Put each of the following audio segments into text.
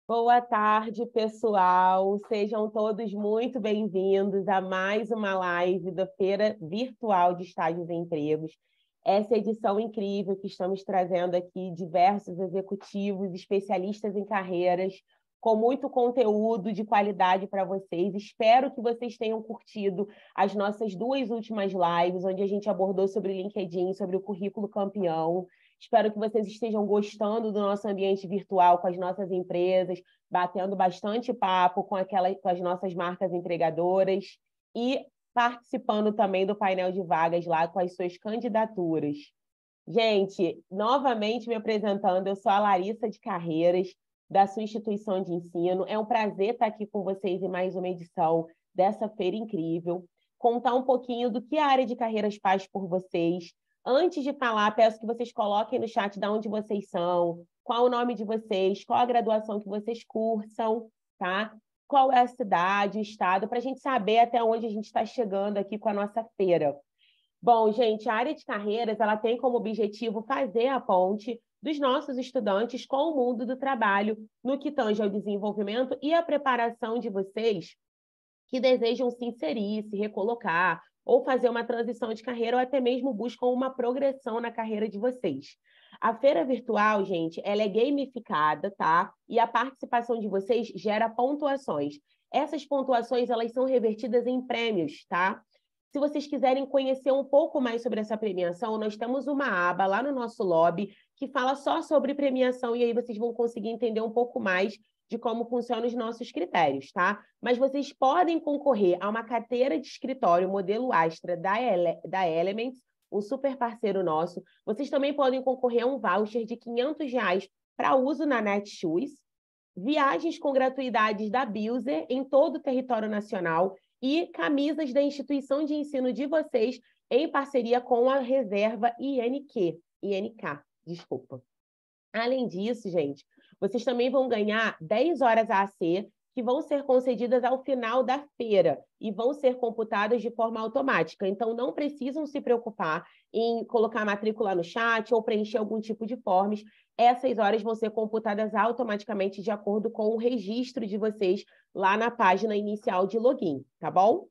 Boa tarde, pessoal. Sejam todos muito bem-vindos a mais uma live da Feira Virtual de Estágios e Empregos. Essa edição incrível que estamos trazendo aqui diversos executivos, especialistas em carreiras, com muito conteúdo de qualidade para vocês. Espero que vocês tenham curtido as nossas duas últimas lives, onde a gente abordou sobre o LinkedIn, sobre o currículo campeão. Espero que vocês estejam gostando do nosso ambiente virtual com as nossas empresas, batendo bastante papo com as nossas marcas empregadoras e participando também do painel de vagas lá com as suas candidaturas. Gente, novamente me apresentando, eu sou a Larissa de Carreiras, da sua instituição de ensino. É um prazer estar aqui com vocês em mais uma edição dessa feira incrível, contar um pouquinho do que a área de carreiras faz por vocês. Antes de falar, peço que vocês coloquem no chat de onde vocês são, qual o nome de vocês, qual a graduação que vocês cursam, tá? Qual é a cidade, o estado, para a gente saber até onde a gente está chegando aqui com a nossa feira. Bom, gente, a área de carreiras ela tem como objetivo fazer a ponte dos nossos estudantes com o mundo do trabalho no que tange ao desenvolvimento e a preparação de vocês que desejam se inserir, se recolocar, ou fazer uma transição de carreira, ou até mesmo buscam uma progressão na carreira de vocês. A feira virtual, gente, ela é gamificada, tá? E a participação de vocês gera pontuações. Essas pontuações, elas são revertidas em prêmios, tá? Se vocês quiserem conhecer um pouco mais sobre essa premiação, nós temos uma aba lá no nosso lobby que fala só sobre premiação e aí vocês vão conseguir entender um pouco mais de como funcionam os nossos critérios, tá? Mas vocês podem concorrer a uma carteira de escritório modelo Astra da Elements, um super parceiro nosso. Vocês também podem concorrer a um voucher de R$ 500 para uso na Netshoes, viagens com gratuidades da Bilzer em todo o território nacional e camisas da instituição de ensino de vocês em parceria com a Reserva INK, desculpa. Além disso, gente, vocês também vão ganhar 10 horas AAC, que vão ser concedidas ao final da feira e vão ser computadas de forma automática. Então, não precisam se preocupar em colocar a matrícula no chat ou preencher algum tipo de forms. Essas horas vão ser computadas automaticamente de acordo com o registro de vocês lá na página inicial de login, tá bom?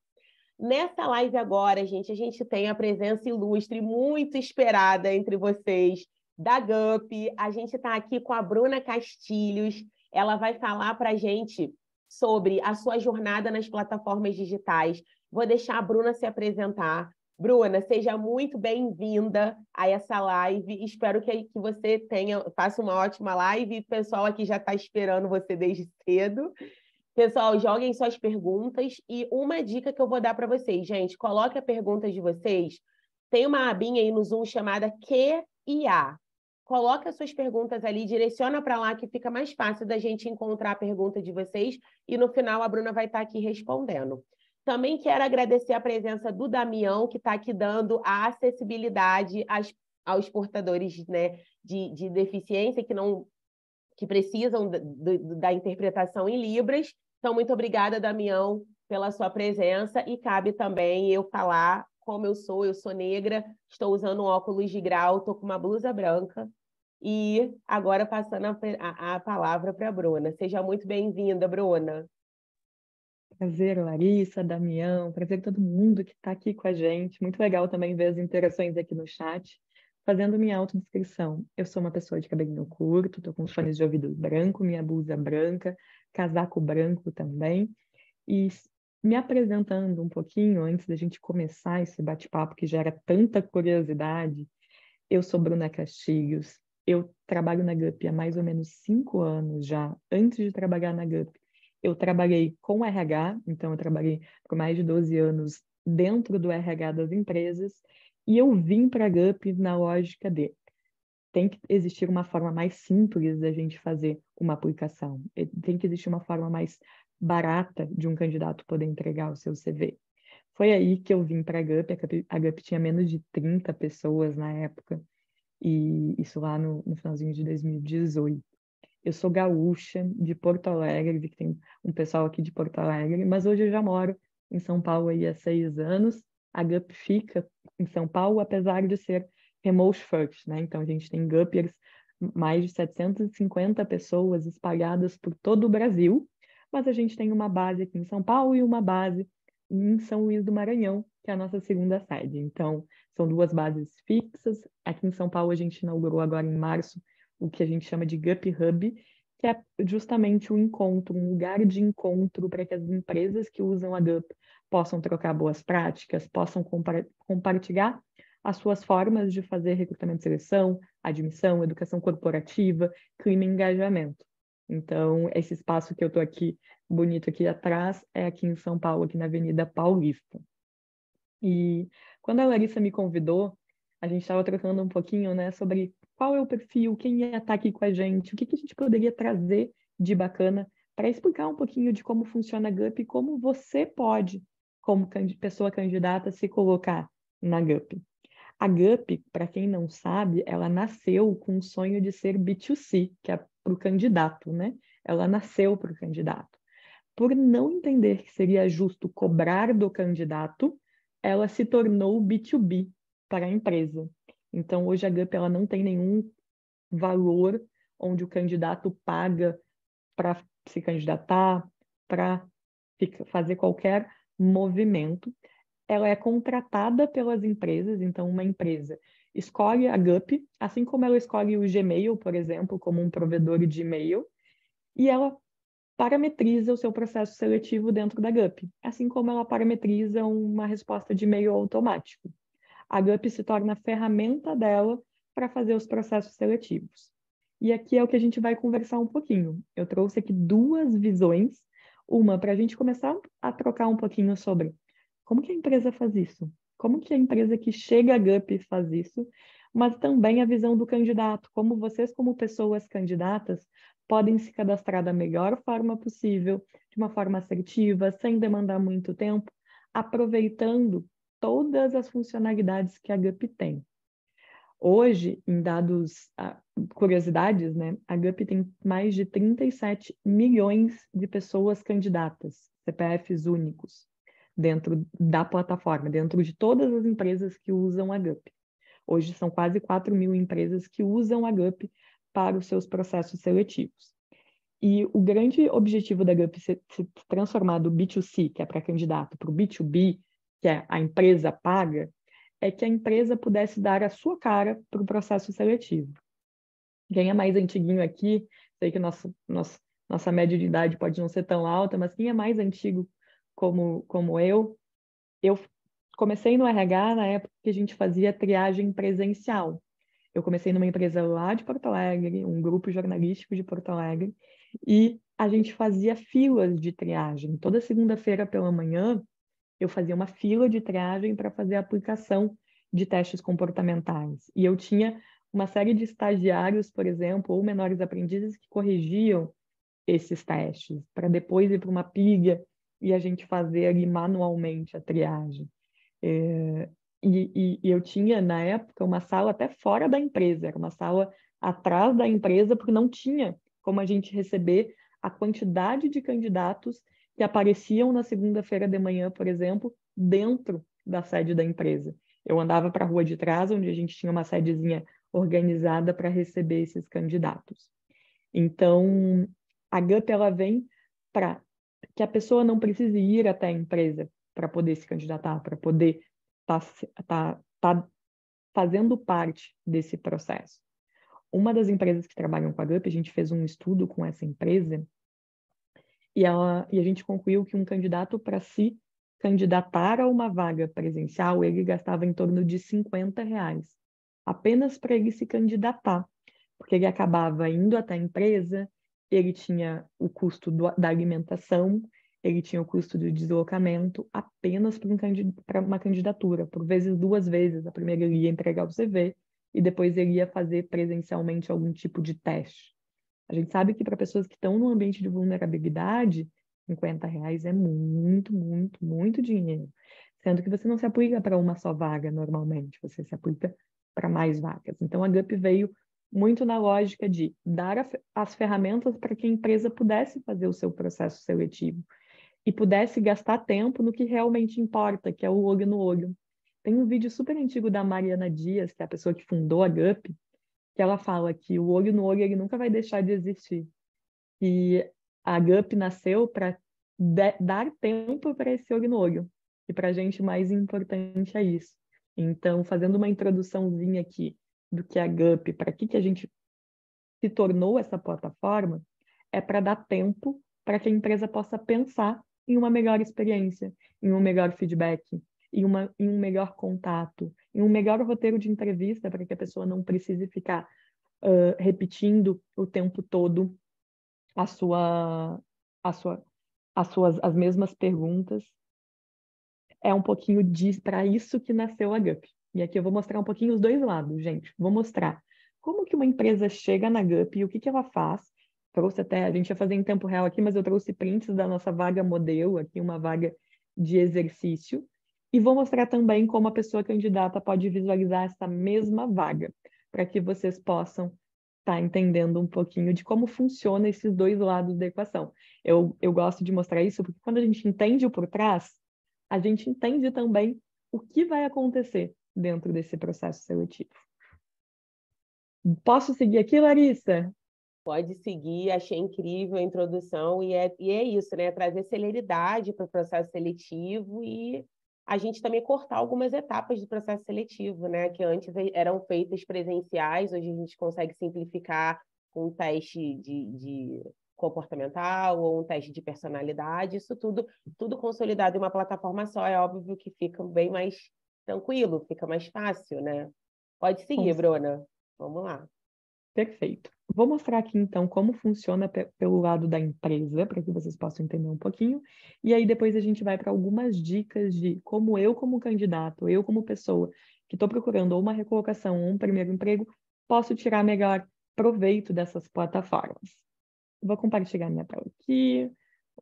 Nessa live agora, gente, a gente tem a presença ilustre, muito esperada entre vocês, da GUP. A gente está aqui com a Bruna Castilhos. Ela vai falar para a gente sobre a sua jornada nas plataformas digitais. Vou deixar a Bruna se apresentar. Bruna, seja muito bem-vinda a essa live. Espero que você faça uma ótima live. O pessoal aqui já está esperando você desde cedo. Pessoal, joguem suas perguntas e uma dica que eu vou dar para vocês, gente, coloque a pergunta de vocês. Tem uma abinha aí no Zoom chamada Q&A. Coloque as suas perguntas ali, direciona para lá que fica mais fácil da gente encontrar a pergunta de vocês e no final a Bruna vai estar aqui respondendo. Também quero agradecer a presença do Damião, que está aqui dando a acessibilidade aos portadores, né, de deficiência que precisam da interpretação em Libras. Então, muito obrigada, Damião, pela sua presença. E cabe também eu falar como eu sou negra, estou usando um óculos de grau, estou com uma blusa branca. E agora passando a palavra para a Bruna. Seja muito bem-vinda, Bruna. Prazer, Larissa, Damião, prazer todo mundo que está aqui com a gente. Muito legal também ver as interações aqui no chat. Fazendo minha autodescrição, eu sou uma pessoa de cabelinho curto, estou com os fones de ouvido branco, minha blusa branca, casaco branco também. E me apresentando um pouquinho antes da gente começar esse bate-papo que gera tanta curiosidade, eu sou Bruna Castilhos, eu trabalho na GUP há mais ou menos 5 anos já. Antes de trabalhar na GUP, eu trabalhei com RH, então eu trabalhei por mais de 12 anos dentro do RH das empresas, e eu vim para a GUP na lógica de tem que existir uma forma mais simples da gente fazer uma aplicação, tem que existir uma forma mais barata de um candidato poder entregar o seu CV. Foi aí que eu vim para a GUP, a GUP tinha menos de 30 pessoas na época, e isso lá no finalzinho de 2018. Eu sou gaúcha, de Porto Alegre, vi que tem um pessoal aqui de Porto Alegre, mas hoje eu já moro em São Paulo aí há 6 anos. A GUP fica em São Paulo, apesar de ser remote first, né? Então a gente tem GUPers mais de 750 pessoas espalhadas por todo o Brasil, mas a gente tem uma base aqui em São Paulo e uma base em São Luís do Maranhão, que é a nossa segunda sede. Então, são duas bases fixas. Aqui em São Paulo, a gente inaugurou agora em março o que a gente chama de Gup Hub, que é justamente um encontro, um lugar de encontro para que as empresas que usam a Gup possam trocar boas práticas, possam compartilhar as suas formas de fazer recrutamento e seleção, admissão, educação corporativa, clima e engajamento. Então, esse espaço que eu estou aqui, bonito aqui atrás, é aqui em São Paulo, aqui na Avenida Paulista. E quando a Larissa me convidou, a gente estava trocando um pouquinho, né, sobre qual é o perfil, quem ia estar aqui com a gente, o que a gente poderia trazer de bacana para explicar um pouquinho de como funciona a GUP e como você pode, como pessoa candidata, se colocar na GUP. A GUP, para quem não sabe, ela nasceu com o sonho de ser B2C, que é para o candidato, né? Ela nasceu para o candidato. Por não entender que seria justo cobrar do candidato, ela se tornou B2B para a empresa. Então, hoje a GUP ela não tem nenhum valor onde o candidato paga para se candidatar, para fazer qualquer movimento. Ela é contratada pelas empresas, então uma empresa escolhe a GUP, assim como ela escolhe o Gmail, por exemplo, como um provedor de e-mail, e ela parametriza o seu processo seletivo dentro da GUP, assim como ela parametriza uma resposta de e-mail automático. A GUP se torna a ferramenta dela para fazer os processos seletivos. E aqui é o que a gente vai conversar um pouquinho. Eu trouxe aqui duas visões, uma para a gente começar a trocar um pouquinho sobre como que a empresa faz isso, como que a empresa que chega à GUP faz isso, mas também a visão do candidato, como vocês, como pessoas candidatas, podem se cadastrar da melhor forma possível, de uma forma assertiva, sem demandar muito tempo, aproveitando todas as funcionalidades que a GUP tem. Hoje, em dados, curiosidades, né, a GUP tem mais de 37 milhões de pessoas candidatas, CPFs únicos, dentro da plataforma, dentro de todas as empresas que usam a GUP. Hoje são quase 4 mil empresas que usam a GUP para os seus processos seletivos. E o grande objetivo da GUP se transformar do B2C, que é para candidato, para o B2B, que é a empresa paga, é que a empresa pudesse dar a sua cara para o processo seletivo. Quem é mais antiguinho aqui, sei que nossa média de idade pode não ser tão alta, mas quem é mais antigo como eu comecei no RH na época que a gente fazia triagem presencial. Eu comecei numa empresa lá de Porto Alegre, um grupo jornalístico de Porto Alegre, e a gente fazia filas de triagem. Toda segunda-feira pela manhã, eu fazia uma fila de triagem para fazer a aplicação de testes comportamentais. E eu tinha uma série de estagiários, por exemplo, ou menores aprendizes que corrigiam esses testes, para depois ir para uma pilha e a gente fazer ali manualmente a triagem. E eu tinha, na época, uma sala até fora da empresa, era uma sala atrás da empresa, porque não tinha como a gente receber a quantidade de candidatos que apareciam na segunda-feira de manhã, por exemplo, dentro da sede da empresa. Eu andava para a rua de trás, onde a gente tinha uma sedezinha organizada para receber esses candidatos. Então, a GUP ela vem para que a pessoa não precise ir até a empresa para poder se candidatar, para poder estar fazendo parte desse processo. Uma das empresas que trabalham com a GUP, a gente fez um estudo com essa empresa e a gente concluiu que um candidato, para se candidatar a uma vaga presencial, ele gastava em torno de R$ 50, apenas para ele se candidatar, porque ele acabava indo até a empresa, ele tinha o custo da alimentação, ele tinha o custo do deslocamento apenas para uma candidatura, por vezes duas vezes. A primeira ele ia entregar o CV e depois ele ia fazer presencialmente algum tipo de teste. A gente sabe que para pessoas que estão no ambiente de vulnerabilidade, R$ 50 é muito, muito, muito dinheiro. Sendo que você não se aplica para uma só vaga normalmente, você se aplica para mais vagas. Então a GUP veio muito na lógica de dar as ferramentas para que a empresa pudesse fazer o seu processo seletivo e pudesse gastar tempo no que realmente importa, que é o olho no olho. Tem um vídeo super antigo da Mariana Dias, que é a pessoa que fundou a GUP, que ela fala que o olho no olho ele nunca vai deixar de existir. E a GUP nasceu para dar tempo para esse olho no olho. E para a gente, o mais importante é isso. Então, fazendo uma introduçãozinha aqui do que é a GUP, para que a gente se tornou essa plataforma, é para dar tempo para que a empresa possa pensar em uma melhor experiência, em um melhor feedback, em um melhor contato, em um melhor roteiro de entrevista, para que a pessoa não precise ficar repetindo o tempo todo a sua, a sua, as mesmas perguntas. É um pouquinho para isso que nasceu a GUP. E aqui eu vou mostrar um pouquinho os dois lados, gente. Vou mostrar como que uma empresa chega na GUP e o que que ela faz. Trouxe até, a gente ia fazer em tempo real aqui, mas eu trouxe prints da nossa vaga modelo, aqui uma vaga de exercício. E vou mostrar também como a pessoa candidata pode visualizar essa mesma vaga, para que vocês possam estar entendendo um pouquinho de como funciona esses dois lados da equação. Eu gosto de mostrar isso porque quando a gente entende o por trás, a gente entende também o que vai acontecer dentro desse processo seletivo. Posso seguir aqui, Larissa? Pode seguir, achei incrível a introdução, e é isso, né? Trazer celeridade para o processo seletivo e a gente também cortar algumas etapas do processo seletivo, né? Que antes eram feitas presenciais, hoje a gente consegue simplificar com um teste de comportamental ou um teste de personalidade, isso tudo consolidado em uma plataforma só, é óbvio que fica bem mais tranquilo, fica mais fácil, né? Pode seguir, Bruna. Vamos lá. Perfeito. Vou mostrar aqui, então, como funciona pelo lado da empresa, para que vocês possam entender um pouquinho. E aí, depois a gente vai para algumas dicas de como eu, como candidato, eu, como pessoa que estou procurando ou uma recolocação ou um primeiro emprego, posso tirar melhor proveito dessas plataformas. Vou compartilhar minha tela aqui.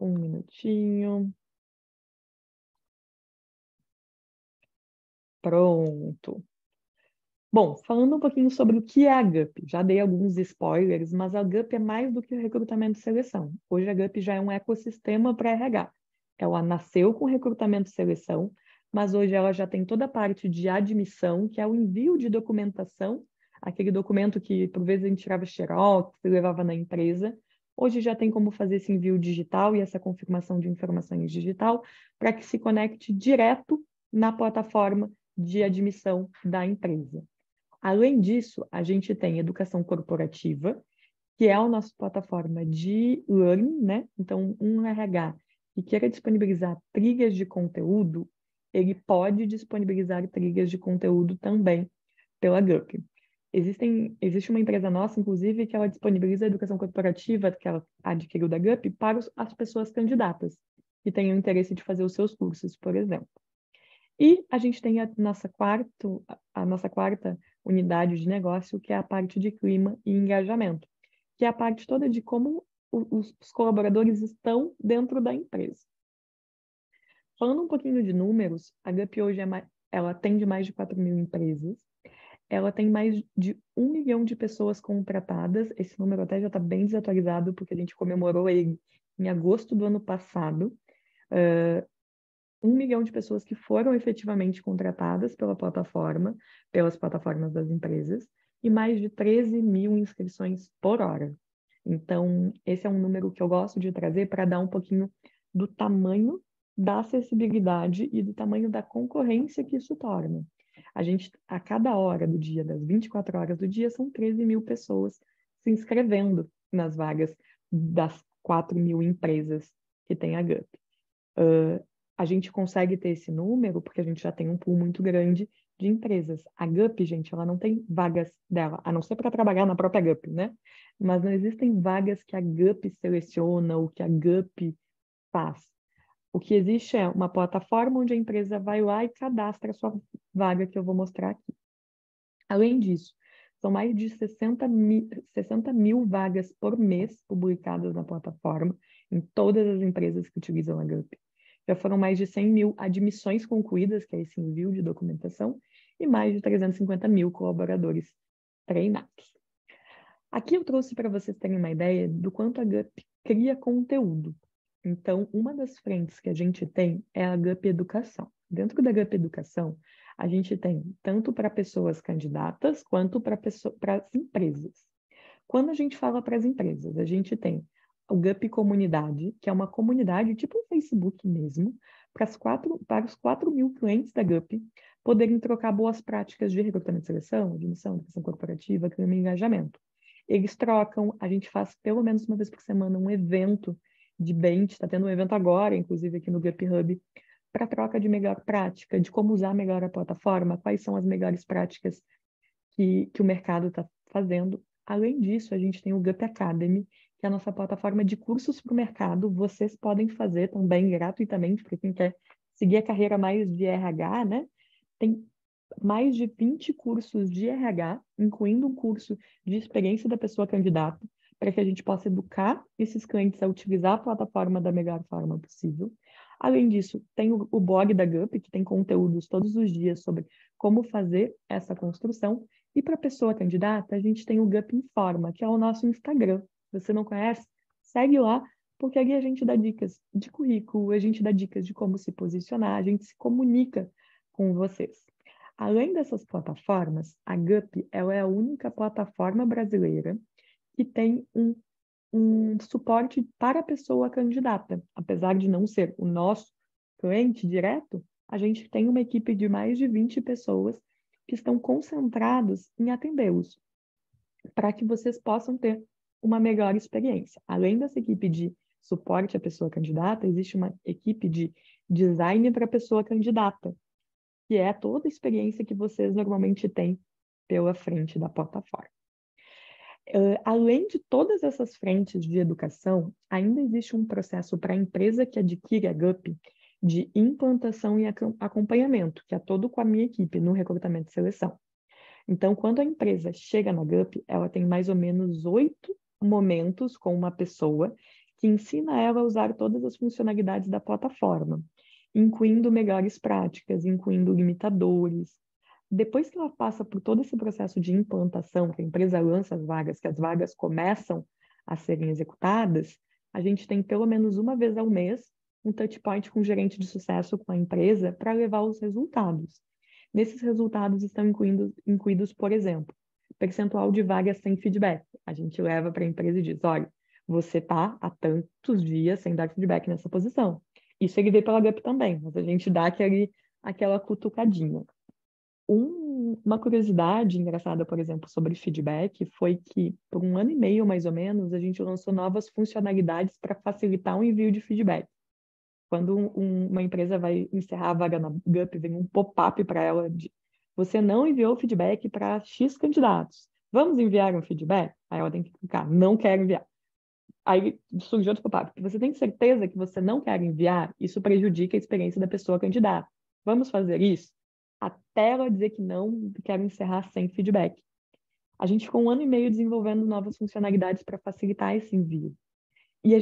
Um minutinho. Pronto. Bom, falando um pouquinho sobre o que é a GUP, já dei alguns spoilers, mas a GUP é mais do que o recrutamento e seleção. Hoje a GUP já é um ecossistema para RH. Ela nasceu com recrutamento e seleção, mas hoje ela já tem toda a parte de admissão, que é o envio de documentação, aquele documento que por vezes a gente tirava xerox e levava na empresa. Hoje já tem como fazer esse envio digital e essa confirmação de informações digital para que se conecte direto na plataforma de admissão da empresa. Além disso, a gente tem educação corporativa, que é a nossa plataforma de learning, né? Então, um RH que queira disponibilizar trilhas de conteúdo, ele pode disponibilizar trilhas de conteúdo também pela GUP. Existe uma empresa nossa, inclusive, que ela disponibiliza a educação corporativa que ela adquiriu da GUP para as pessoas candidatas que tenham interesse de fazer os seus cursos, por exemplo. E a gente tem a nossa quarta unidade de negócio, que é a parte de clima e engajamento, que é a parte toda de como os colaboradores estão dentro da empresa. Falando um pouquinho de números, a GUP hoje ela atende mais de 4.000 empresas, ela tem mais de 1 milhão de pessoas contratadas, esse número até já está bem desatualizado, porque a gente comemorou ele em agosto do ano passado, 1 milhão de pessoas que foram efetivamente contratadas pela plataforma, pelas plataformas das empresas, e mais de 13 mil inscrições por hora. Então, esse é um número que eu gosto de trazer para dar um pouquinho do tamanho da acessibilidade e do tamanho da concorrência que isso torna. A gente, a cada hora do dia, das 24 horas do dia, são 13 mil pessoas se inscrevendo nas vagas das 4.000 empresas que tem a GUP. A gente consegue ter esse número porque a gente já tem um pool muito grande de empresas. A GUP, gente, ela não tem vagas dela, a não ser para trabalhar na própria GUP, né? Mas não existem vagas que a GUP seleciona ou que a GUP faz. O que existe é uma plataforma onde a empresa vai lá e cadastra a sua vaga, que eu vou mostrar aqui. Além disso, são mais de 60 mil vagas por mês publicadas na plataforma, em todas as empresas que utilizam a GUP. Já foram mais de 100 mil admissões concluídas, que é esse envio de documentação, e mais de 350 mil colaboradores treinados. Aqui eu trouxe para vocês terem uma ideia do quanto a GUP cria conteúdo. Então, uma das frentes que a gente tem é a GUP Educação. Dentro da GUP Educação, a gente tem tanto para pessoas candidatas quanto para as empresas. Quando a gente fala para as empresas, a gente tem o GUP Comunidade, que é uma comunidade tipo um Facebook mesmo, para os 4 mil clientes da GUP poderem trocar boas práticas de recrutamento e seleção, admissão, educação corporativa, clima e engajamento. Eles trocam, a gente faz pelo menos uma vez por semana um evento de bench, está tendo um evento agora, inclusive aqui no GUP Hub, para troca de melhor prática, de como usar melhor a plataforma, quais são as melhores práticas que o mercado está fazendo. Além disso, a gente tem o GUP Academy, que é a nossa plataforma de cursos para o mercado. Vocês podem fazer também gratuitamente, para quem quer seguir a carreira mais de RH, né? Tem mais de 20 cursos de RH, incluindo um curso de experiência da pessoa candidata, para que a gente possa educar esses clientes a utilizar a plataforma da melhor forma possível. Além disso, tem o blog da GUP, que tem conteúdos todos os dias sobre como fazer essa construção. E para a pessoa candidata, a gente tem o GUP Informa, que é o nosso Instagram. Se você não conhece, segue lá, porque ali a gente dá dicas de currículo, a gente dá dicas de como se posicionar, a gente se comunica com vocês. Além dessas plataformas, a GUP ela é a única plataforma brasileira que tem um suporte para a pessoa candidata. Apesar de não ser o nosso cliente direto, a gente tem uma equipe de mais de 20 pessoas que estão concentrados em atendê-los, para que vocês possam ter uma melhor experiência. Além dessa equipe de suporte à pessoa candidata, existe uma equipe de design para a pessoa candidata, que é toda a experiência que vocês normalmente têm pela frente da plataforma. Além de todas essas frentes de educação, ainda existe um processo para a empresa que adquire a GUP de implantação e acompanhamento, que é todo com a minha equipe no recrutamento e seleção. Então, quando a empresa chega na GUP, ela tem mais ou menos 8 momentos com uma pessoa que ensina ela a usar todas as funcionalidades da plataforma, incluindo melhores práticas, incluindo limitadores. Depois que ela passa por todo esse processo de implantação, que a empresa lança as vagas, que as vagas começam a serem executadas, a gente tem pelo menos uma vez ao mês um touchpoint com o gerente de sucesso com a empresa para levar os resultados. Nesses resultados estão incluídos, por exemplo, percentual de vagas sem feedback. A gente leva para a empresa e diz, olha, você está há tantos dias sem dar feedback nessa posição. Isso ele vê pela GUP também, mas a gente dá aquela cutucadinha. Uma curiosidade engraçada, por exemplo, sobre feedback foi que, por 1 ano e meio, mais ou menos, a gente lançou novas funcionalidades para facilitar o envio de feedback. Quando uma empresa vai encerrar a vaga na GUP, vem um pop-up para ela de você não enviou feedback para X candidatos. Vamos enviar um feedback? Aí ela tem que clicar, não quero enviar. Aí surgiu outro pop-up. Você tem certeza que você não quer enviar? Isso prejudica a experiência da pessoa candidata. Vamos fazer isso? Até ela dizer que não, quero encerrar sem feedback. A gente ficou 1 ano e meio desenvolvendo novas funcionalidades para facilitar esse envio. E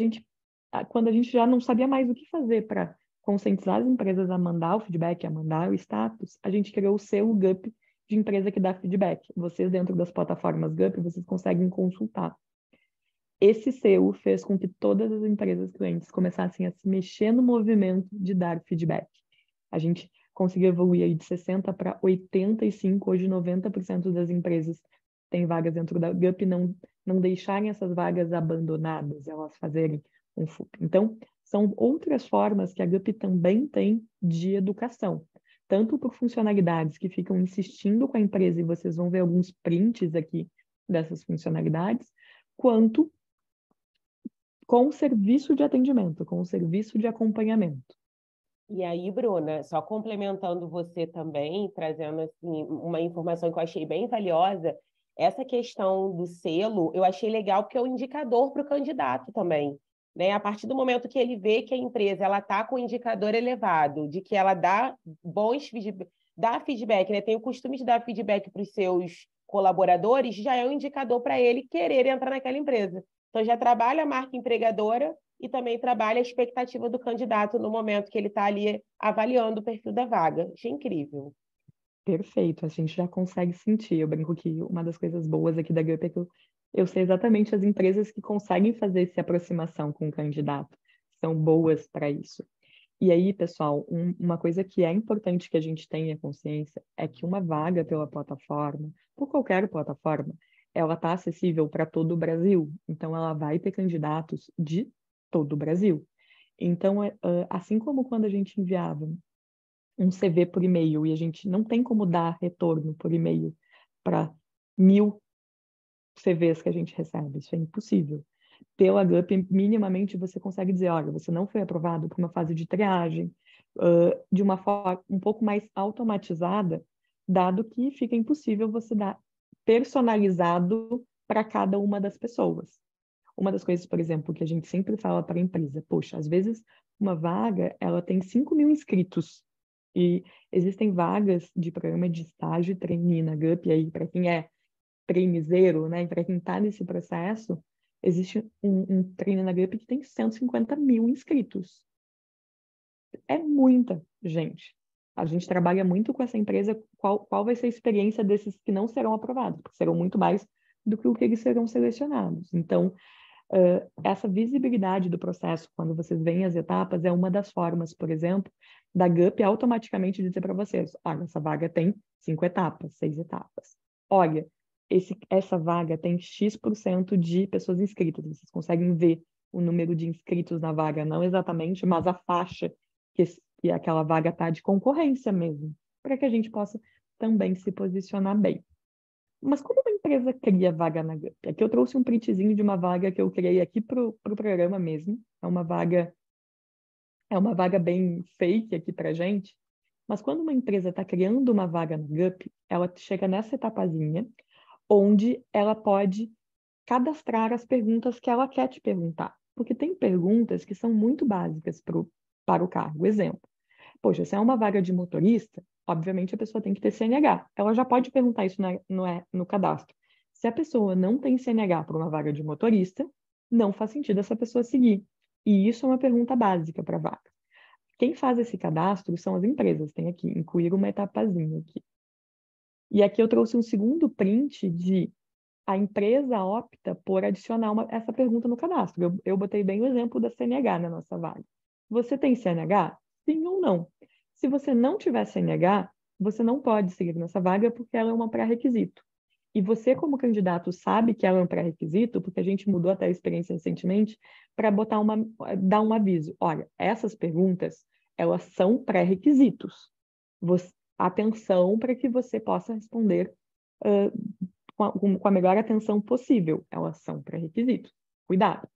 quando a gente já não sabia mais o que fazer para conscientizar as empresas a mandar o feedback, a mandar o status, a gente criou o selo GUP de empresa que dá feedback. Vocês, dentro das plataformas GUP, vocês conseguem consultar. Esse selo fez com que todas as empresas clientes começassem a se mexer no movimento de dar feedback. A gente conseguiu evoluir aí de 60% para 85%, hoje 90% das empresas têm vagas dentro da GUP, não deixarem essas vagas abandonadas, elas fazerem um FUP. Então, são outras formas que a GUP também tem de educação, tanto por funcionalidades que ficam insistindo com a empresa, e vocês vão ver alguns prints aqui dessas funcionalidades, quanto com o serviço de atendimento, com o serviço de acompanhamento. E aí, Bruna, só complementando você também, trazendo assim, uma informação que eu achei bem valiosa, essa questão do selo, eu achei legal porque é um indicador para o candidato também. Né? A partir do momento que ele vê que a empresa está com um indicador elevado, de que ela dá dá feedback, né? Tem o costume de dar feedback para os seus colaboradores, já é um indicador para ele querer entrar naquela empresa. Então, já trabalha a marca empregadora e também trabalha a expectativa do candidato no momento que ele está ali avaliando o perfil da vaga. Achei incrível. Perfeito, a gente já consegue sentir. Eu brinco que uma das coisas boas aqui da GUP é que eu sei exatamente as empresas que conseguem fazer essa aproximação com o candidato. São boas para isso. E aí, pessoal, uma coisa que é importante que a gente tenha consciência é que uma vaga pela plataforma, por qualquer plataforma, ela está acessível para todo o Brasil. Então, ela vai ter candidatos de todo o Brasil. Então, assim como quando a gente enviava um CV por e-mail e a gente não tem como dar retorno por e-mail para 1.000 CVs que a gente recebe, isso é impossível. Pela GUP, minimamente você consegue dizer, olha, você não foi aprovado por uma fase de triagem, de uma forma um pouco mais automatizada, dado que fica impossível você dar personalizado para cada uma das pessoas. Uma das coisas, por exemplo, que a gente sempre fala para a empresa, poxa, às vezes uma vaga, ela tem 5.000 inscritos, e existem vagas de programa de estágio e trainee na GUP, aí para quem é traineezeiro, né, para quem está nesse processo, existe um trainee na GUP que tem 150.000 inscritos. É muita gente. A gente trabalha muito com essa empresa, qual vai ser a experiência desses que não serão aprovados, porque serão muito mais do que o que eles serão selecionados. Então, essa visibilidade do processo, quando vocês veem as etapas, é uma das formas, por exemplo, da GUP automaticamente dizer para vocês, olha, essa vaga tem 5 etapas, 6 etapas. Olha, essa vaga tem X% de pessoas inscritas. Vocês conseguem ver o número de inscritos na vaga, não exatamente, mas a faixa que aquela vaga está de concorrência mesmo, para que a gente possa também se posicionar bem. Mas como uma empresa cria vaga na GUP? Aqui eu trouxe um printzinho de uma vaga que eu criei aqui para o programa mesmo. É uma vaga bem fake aqui para gente. Mas quando uma empresa está criando uma vaga na GUP, ela chega nessa etapazinha, onde ela pode cadastrar as perguntas que ela quer te perguntar. Porque tem perguntas que são muito básicas para o cargo. Exemplo, poxa, se é uma vaga de motorista, obviamente a pessoa tem que ter CNH. Ela já pode perguntar isso no cadastro. Se a pessoa não tem CNH para uma vaga de motorista, não faz sentido essa pessoa seguir. E isso é uma pergunta básica para a vaga. Quem faz esse cadastro são as empresas. Tem aqui, incluir uma etapazinha aqui. E aqui eu trouxe um segundo print de a empresa opta por adicionar essa pergunta no cadastro. Eu botei bem o exemplo da CNH na nossa vaga. Você tem CNH? Sim ou não? Se você não tiver CNH, você não pode seguir nessa vaga porque ela é um pré-requisito. E você, como candidato, sabe que ela é um pré-requisito, porque a gente mudou até a experiência recentemente, para dar um aviso. Olha, essas perguntas, elas são pré-requisitos. Atenção para que você possa responder com a melhor atenção possível. Elas são pré-requisitos. Cuidado.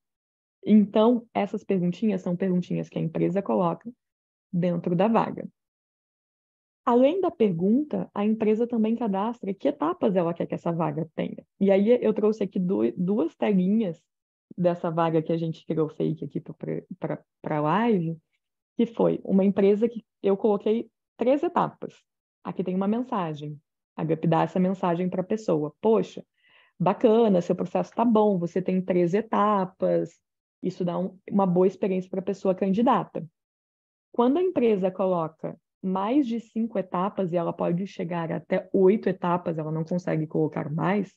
Então, essas perguntinhas são perguntinhas que a empresa coloca dentro da vaga. Além da pergunta, a empresa também cadastra que etapas ela quer que essa vaga tenha. E aí eu trouxe aqui duas telinhas dessa vaga que a gente criou fake aqui para a live, que foi uma empresa que eu coloquei 3 etapas. Aqui tem uma mensagem. A GUP dá essa mensagem para a pessoa. Poxa, bacana, seu processo está bom, você tem 3 etapas. Isso dá uma boa experiência para a pessoa candidata. Quando a empresa coloca mais de 5 etapas e ela pode chegar até 8 etapas, ela não consegue colocar mais,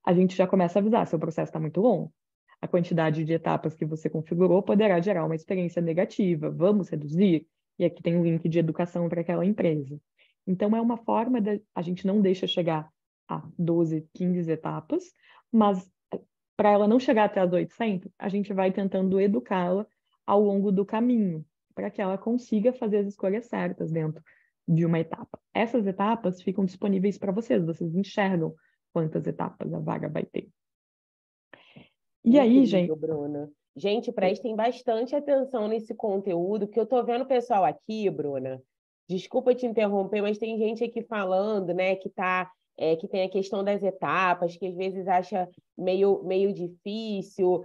a gente já começa a avisar, seu processo está muito longo. A quantidade de etapas que você configurou poderá gerar uma experiência negativa. Vamos reduzir? E aqui tem um link de educação para aquela empresa. Então, é uma forma a gente não deixa chegar a 12, 15 etapas, mas para ela não chegar até as 800, a gente vai tentando educá-la ao longo do caminho, para que ela consiga fazer as escolhas certas dentro de uma etapa. Essas etapas ficam disponíveis para vocês enxergam quantas etapas a vaga vai ter. E aí, gente... Bruna. Gente, prestem bastante atenção nesse conteúdo, que eu estou vendo o pessoal aqui, Bruna. Desculpa te interromper, mas tem gente aqui falando, né, que tem a questão das etapas, que às vezes acha meio difícil,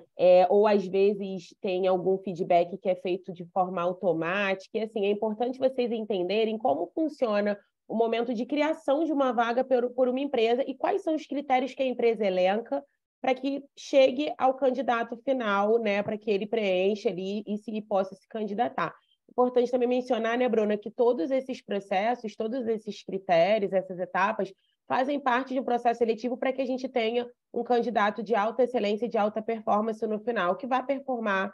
ou às vezes tem algum feedback que é feito de forma automática. E, assim, é importante vocês entenderem como funciona o momento de criação de uma vaga por uma empresa e quais são os critérios que a empresa elenca para que chegue ao candidato final, né, para que ele preencha ali e possa se candidatar. Importante também mencionar, né, Bruna, que todos esses processos, todos esses critérios, essas etapas, fazem parte de um processo seletivo para que a gente tenha um candidato de alta excelência e de alta performance no final, que vai performar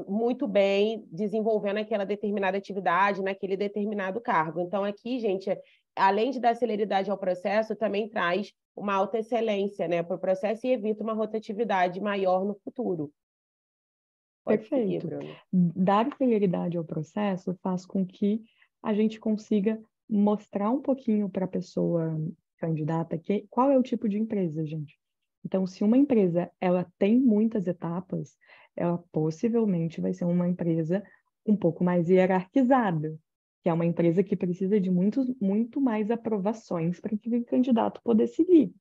muito bem desenvolvendo aquela determinada atividade naquele determinado cargo. Então, aqui, gente, além de dar celeridade ao processo, também traz uma alta excelência, né, para o processo e evita uma rotatividade maior no futuro. Pode seguir, Perfeito. Bruno. Dar celeridade ao processo faz com que a gente consiga mostrar um pouquinho para a pessoa candidata qual é o tipo de empresa, gente. Então, se uma empresa ela tem muitas etapas, ela possivelmente vai ser uma empresa um pouco mais hierarquizada, que é uma empresa que precisa de muito mais aprovações para que o candidato poder seguir.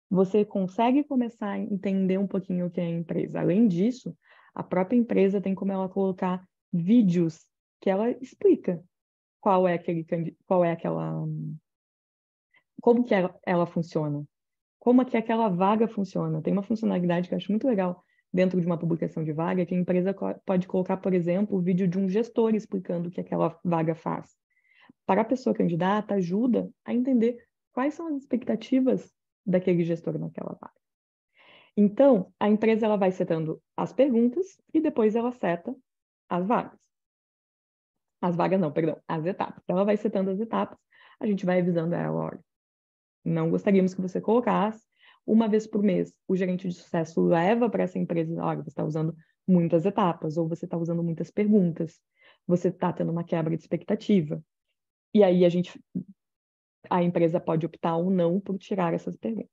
Você consegue começar a entender um pouquinho o que é a empresa. Além disso, a própria empresa tem como ela colocar vídeos que ela explica como que ela funciona, como é que aquela vaga funciona. Tem uma funcionalidade que eu acho muito legal dentro de uma publicação de vaga, que a empresa pode colocar, por exemplo, o vídeo de um gestor explicando o que aquela vaga faz. Para a pessoa candidata, ajuda a entender quais são as expectativas daquele gestor naquela vaga. Então, a empresa ela vai setando as perguntas e depois ela seta as vagas. As vagas não, perdão, as etapas. Ela vai setando as etapas, a gente vai avisando ela, olha, não gostaríamos que você colocasse. Uma vez por mês, o gerente de sucesso leva para essa empresa, olha, você está usando muitas etapas, ou você está usando muitas perguntas, você está tendo uma quebra de expectativa. E aí a empresa pode optar ou não por tirar essas perguntas.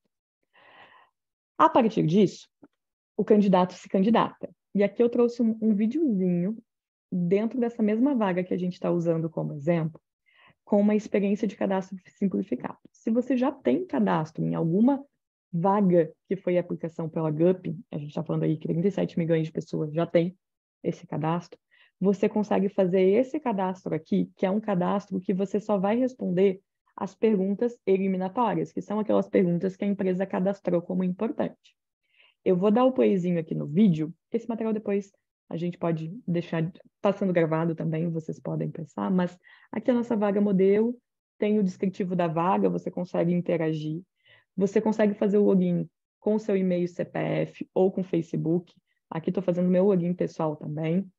A partir disso, o candidato se candidata. E aqui eu trouxe um videozinho dentro dessa mesma vaga que a gente está usando como exemplo, com uma experiência de cadastro simplificado. Se você já tem cadastro em alguma vaga que foi a aplicação pela GUP, a gente está falando aí que 37 milhões de pessoas já têm esse cadastro, você consegue fazer esse cadastro aqui, que é um cadastro que você só vai responder as perguntas eliminatórias, que são aquelas perguntas que a empresa cadastrou como importante. Eu vou dar o playzinho aqui no vídeo, esse material depois a gente pode deixar passando gravado também, vocês podem pensar, mas aqui a nossa vaga modelo, tem o descritivo da vaga, você consegue interagir, você consegue fazer o login com o seu e-mail CPF ou com o Facebook. Aqui estou fazendo meu login pessoal também.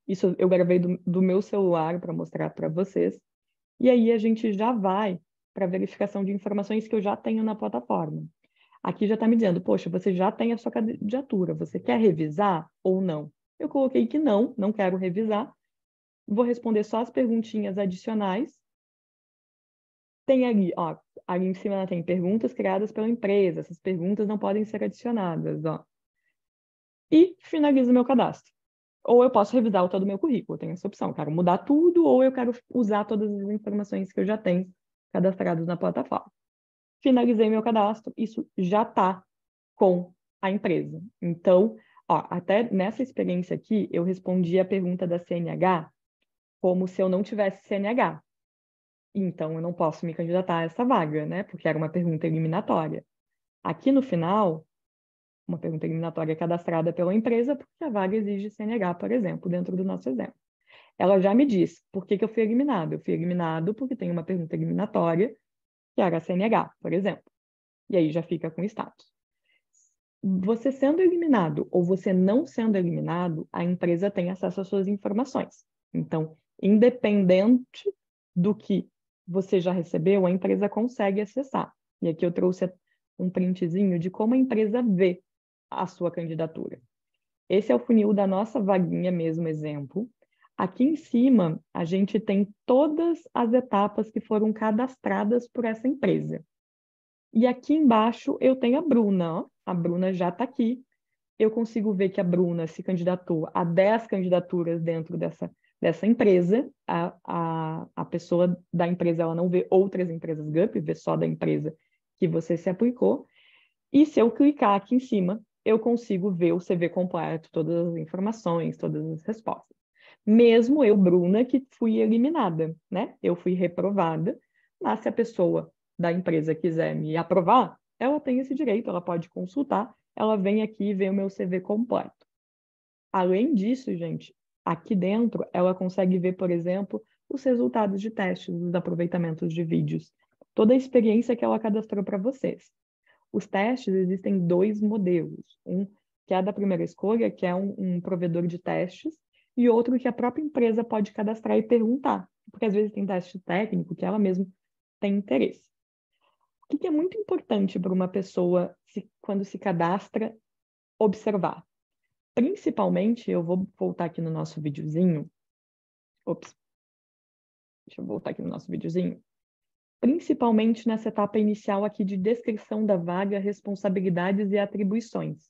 Isso eu gravei do meu celular para mostrar para vocês. E aí a gente já vai para a verificação de informações que eu já tenho na plataforma. Aqui já está me dizendo, poxa, você já tem a sua candidatura, você quer revisar ou não? Eu coloquei que não quero revisar. Vou responder só as perguntinhas adicionais. Tem ali, ó, ali em cima tem perguntas criadas pela empresa. Essas perguntas não podem ser adicionadas, ó. E finalizo o meu cadastro. Ou eu posso revisar o todo o meu currículo, eu tenho essa opção. Eu quero mudar tudo ou eu quero usar todas as informações que eu já tenho cadastradas na plataforma. Finalizei meu cadastro, isso já está com a empresa. Então, ó, até nessa experiência aqui, eu respondi a pergunta da CNH como se eu não tivesse CNH. Então, eu não posso me candidatar a essa vaga, né? Porque era uma pergunta eliminatória. Aqui no final, uma pergunta eliminatória cadastrada pela empresa, porque a vaga exige CNH, por exemplo, dentro do nosso exemplo. Ela já me diz por que eu fui eliminado. Eu fui eliminado porque tem uma pergunta eliminatória, que era a CNH, por exemplo. E aí já fica com status. Você sendo eliminado ou você não sendo eliminado, a empresa tem acesso às suas informações. Então, independente do que você já recebeu, a empresa consegue acessar. E aqui eu trouxe um printzinho de como a empresa vê a sua candidatura. Esse é o funil da nossa vaguinha mesmo, exemplo. Aqui em cima, a gente tem todas as etapas que foram cadastradas por essa empresa. E aqui embaixo eu tenho a Bruna, ó. A Bruna já está aqui. Eu consigo ver que a Bruna se candidatou a 10 candidaturas dentro dessa empresa. A pessoa da empresa ela não vê outras empresas GUP, vê só da empresa que você se aplicou. E se eu clicar aqui em cima, eu consigo ver o CV completo, todas as informações, todas as respostas. Mesmo eu, Bruna, que fui eliminada, né? Eu fui reprovada, mas se a pessoa da empresa quiser me aprovar, ela tem esse direito, ela pode consultar, ela vem aqui e vê o meu CV completo. Além disso, gente, aqui dentro ela consegue ver, por exemplo, os resultados de testes, os aproveitamentos de vídeos, toda a experiência que ela cadastrou para vocês. Os testes existem 2 modelos, um que é a da primeira escolha, que é um provedor de testes, e outro que a própria empresa pode cadastrar e perguntar, porque às vezes tem teste técnico que ela mesma tem interesse. O que é muito importante para uma pessoa, quando se cadastra, observar? Principalmente, eu vou voltar aqui no nosso videozinho. Ops, deixa eu voltar aqui no nosso videozinho. Principalmente nessa etapa inicial aqui de descrição da vaga, responsabilidades e atribuições.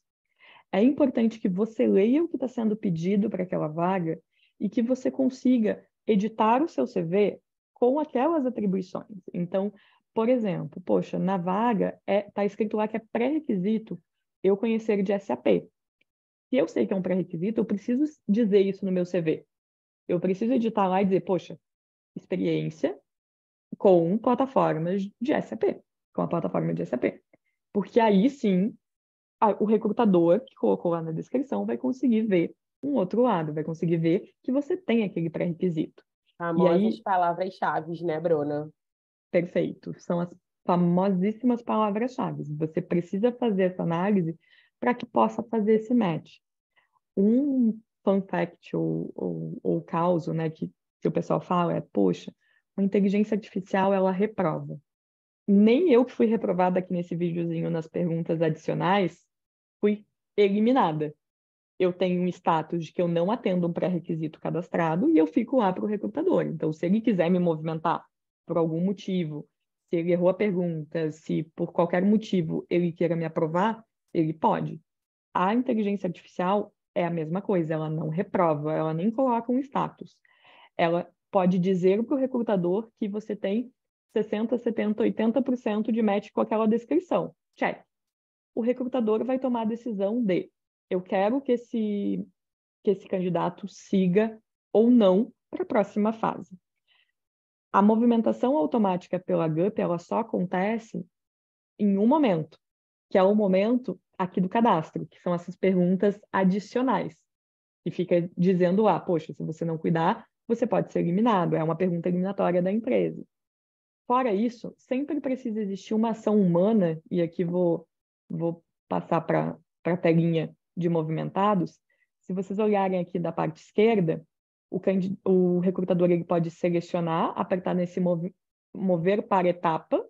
É importante que você leia o que está sendo pedido para aquela vaga e que você consiga editar o seu CV com aquelas atribuições. Então, por exemplo, poxa, na vaga está escrito lá que é pré-requisito eu conhecer de SAP. Se eu sei que é um pré-requisito, eu preciso dizer isso no meu CV. Eu preciso editar lá e dizer, poxa, experiência com plataformas de SAP, com a plataforma de SAP. Porque aí sim, o recrutador que colocou lá na descrição vai conseguir ver um outro lado, vai conseguir ver que você tem aquele pré-requisito. E Famosas aí, palavras-chave, né, Bruna? perfeito, são as famosíssimas palavras-chave. Você precisa fazer essa análise para que possa fazer esse match. Um fun fact ou causo, né, que o pessoal fala é, poxa, a inteligência artificial, ela reprova. Nem eu que fui reprovada aqui nesse videozinho nas perguntas adicionais, fui eliminada. Eu tenho um status de que eu não atendo um pré-requisito cadastrado e eu fico lá para o recrutador. Então, se ele quiser me movimentar por algum motivo, se ele errou a pergunta, se por qualquer motivo ele queira me aprovar, ele pode. A inteligência artificial é a mesma coisa, ela não reprova, ela nem coloca um status. Ela pode dizer para o recrutador que você tem 60, 70, 80% de match com aquela descrição. Check. O recrutador vai tomar a decisão de eu quero que esse candidato siga ou não para a próxima fase. A movimentação automática pela GUP, ela só acontece em um momento, que é o momento aqui do cadastro, que são essas perguntas adicionais, que fica dizendo lá, poxa, se você não cuidar, você pode ser eliminado, é uma pergunta eliminatória da empresa. Fora isso, sempre precisa existir uma ação humana, e aqui vou passar para a telinha de movimentados. Se vocês olharem aqui da parte esquerda, o recrutador ele pode selecionar, apertar nesse mover para etapa,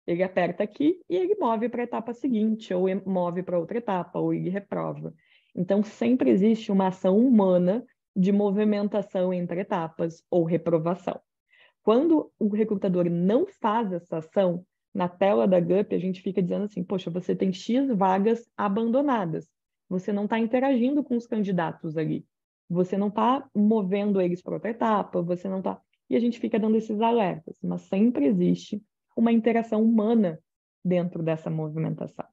ele aperta aqui e ele move para a etapa seguinte, ou move para outra etapa, ou ele reprova. Então, sempre existe uma ação humana de movimentação entre etapas ou reprovação. Quando o recrutador não faz essa ação, na tela da GUP, a gente fica dizendo assim, poxa, você tem X vagas abandonadas. Você não está interagindo com os candidatos ali. Você não está movendo eles para outra etapa, você não está... E a gente fica dando esses alertas, mas sempre existe uma interação humana dentro dessa movimentação.